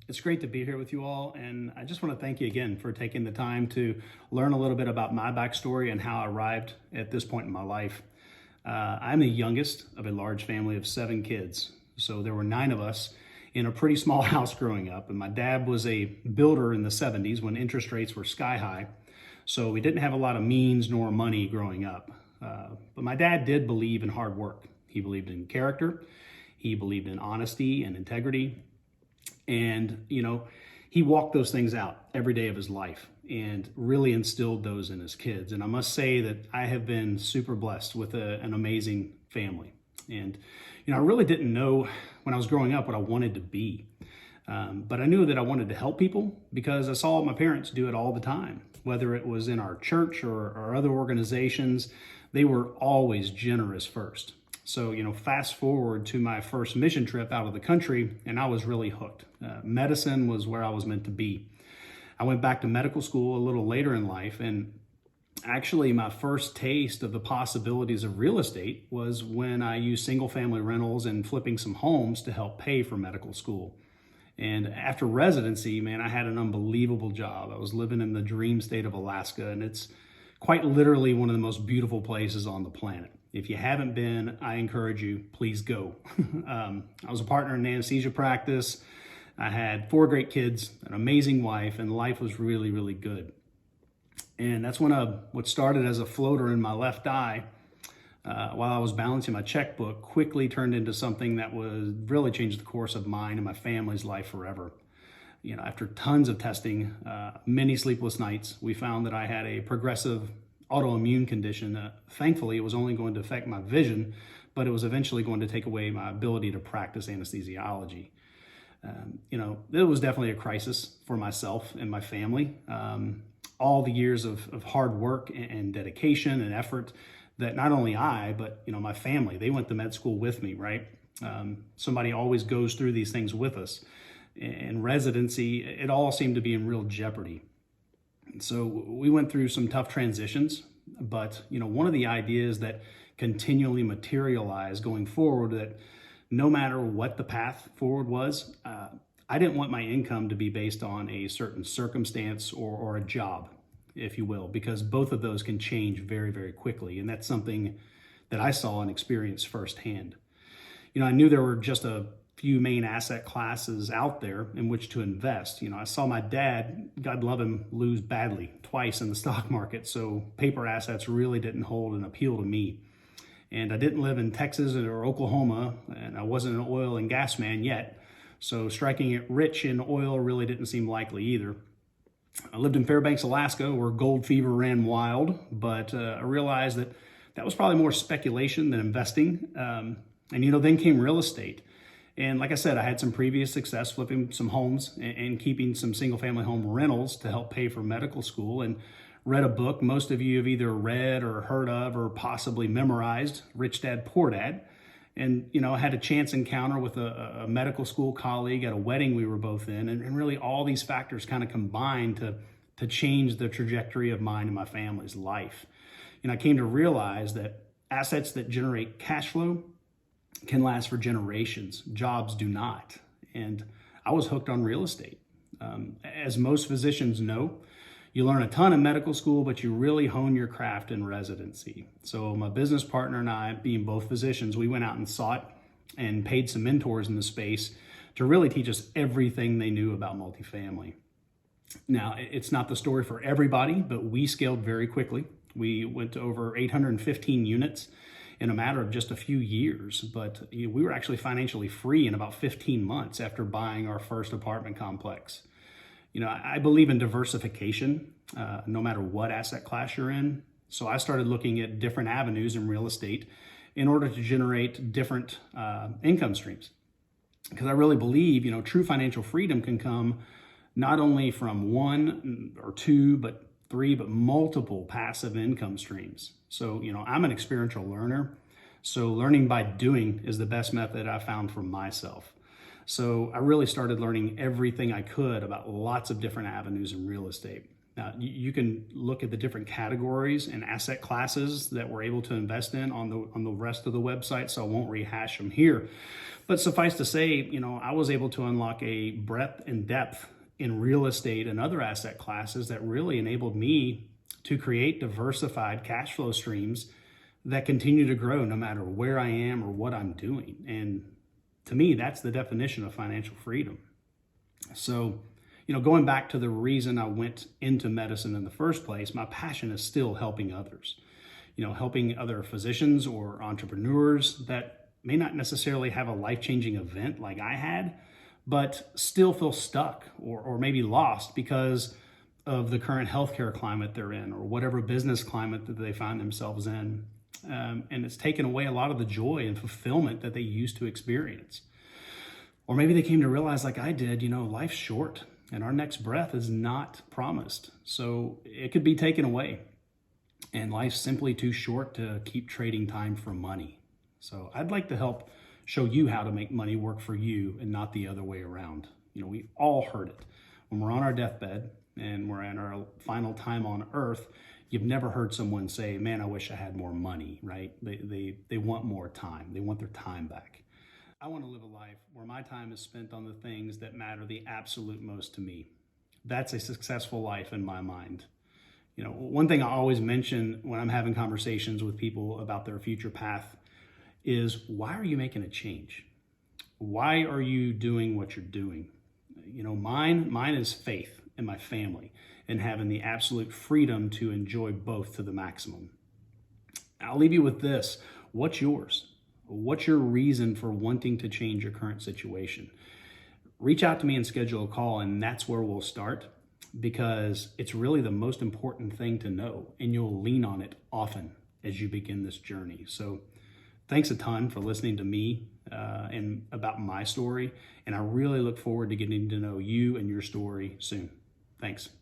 It's great to be here with you all, and I just want to thank you again for taking the time to learn a little bit about my backstory and how I arrived at this point in my life. I'm the youngest of a large family of 7 kids, so there were 9 of us in a pretty small house growing up, and my dad was a builder in the 70s when interest rates were sky high, so we didn't have a lot of means nor money growing up. But my dad did believe in hard work. He believed in character, he believed in honesty and integrity. And, he walked those things out every day of his life and really instilled those in his kids. And I must say that I have been super blessed with an amazing family. And, I really didn't know when I was growing up what I wanted to be. But I knew that I wanted to help people because I saw my parents do it all the time. Whether it was in our church or other organizations, they were always generous first. So, fast forward to my first mission trip out of the country, and I was really hooked. Medicine was where I was meant to be. I went back to medical school a little later in life, and actually my first taste of the possibilities of real estate was when I used single family rentals and flipping some homes to help pay for medical school. And after residency, man, I had an unbelievable job. I was living in the dream state of Alaska, and it's quite literally one of the most beautiful places on the planet. If you haven't been, I encourage you, please go. I was a partner in anesthesia practice. I had 4 great kids, an amazing wife, and life was really, really good. And that's when what started as a floater in my left eye, while I was balancing my checkbook, quickly turned into something that would really change the course of mine and my family's life forever. After tons of testing, many sleepless nights, we found that I had a progressive autoimmune condition. Thankfully, it was only going to affect my vision, but it was eventually going to take away my ability to practice anesthesiology. It was definitely a crisis for myself and my family. All the years of hard work and dedication and effort that not only I, but my family, they went to med school with me, right? Somebody always goes through these things with us. In residency, it all seemed to be in real jeopardy. So we went through some tough transitions, but one of the ideas that continually materialized going forward, that no matter what the path forward was, I didn't want my income to be based on a certain circumstance or a job, if you will, because both of those can change very, very quickly. And that's something that I saw and experienced firsthand. I knew there were just a few main asset classes out there in which to invest. I saw my dad, God love him, lose badly twice in the stock market. So paper assets really didn't hold an appeal to me. And I didn't live in Texas or Oklahoma, and I wasn't an oil and gas man yet. So striking it rich in oil really didn't seem likely either. I lived in Fairbanks, Alaska, where gold fever ran wild, but I realized that was probably more speculation than investing. And then came real estate. And like I said, I had some previous success flipping some homes and keeping some single family home rentals to help pay for medical school, and read a book most of you have either read or heard of or possibly memorized, Rich Dad, Poor Dad. And, I had a chance encounter with a medical school colleague at a wedding we were both in. And really all these factors kind of combined to change the trajectory of mine and my family's life. I came to realize that assets that generate cash flow can last for generations. Jobs do not. And I was hooked on real estate. As most physicians know, you learn a ton in medical school, but you really hone your craft in residency. So my business partner and I, being both physicians, we went out and sought and paid some mentors in the space to really teach us everything they knew about multifamily. Now, it's not the story for everybody, but we scaled very quickly. We went to over 815 units in a matter of just a few years, but we were actually financially free in about 15 months after buying our first apartment complex. I believe in diversification, no matter what asset class you're in. So I started looking at different avenues in real estate in order to generate different income streams. Because I really believe, true financial freedom can come not only from 1 or 2, but 3, but multiple passive income streams. So, I'm an experiential learner. So learning by doing is the best method I found for myself. So I really started learning everything I could about lots of different avenues in real estate. Now, you can look at the different categories and asset classes that we're able to invest in on the rest of the website, so I won't rehash them here. But suffice to say, I was able to unlock a breadth and depth in real estate and other asset classes that really enabled me to create diversified cash flow streams that continue to grow no matter where I am or what I'm doing. And to me, that's the definition of financial freedom. So, going back to the reason I went into medicine in the first place, my passion is still helping others. Helping other physicians or entrepreneurs that may not necessarily have a life-changing event like I had, but still feel stuck or maybe lost because of the current healthcare climate they're in or whatever business climate that they find themselves in. And it's taken away a lot of the joy and fulfillment that they used to experience. Or maybe they came to realize, like I did, life's short and our next breath is not promised. So it could be taken away. And life's simply too short to keep trading time for money. So I'd like to help show you how to make money work for you and not the other way around. We all heard it. When we're on our deathbed and we're in our final time on earth, you've never heard someone say, man, I wish I had more money, right? They want more time. They want their time back. I want to live a life where my time is spent on the things that matter the absolute most to me. That's a successful life in my mind. One thing I always mention when I'm having conversations with people about their future path is, why are you making a change? Why are you doing what you're doing? Mine is faith in my family and having the absolute freedom to enjoy both to the maximum. I'll leave you with this. What's yours? What's your reason for wanting to change your current situation? Reach out to me and schedule a call, and that's where we'll start, because it's really the most important thing to know, and you'll lean on it often as you begin this journey. So thanks a ton for listening to me and about my story, and I really look forward to getting to know you and your story soon. Thanks.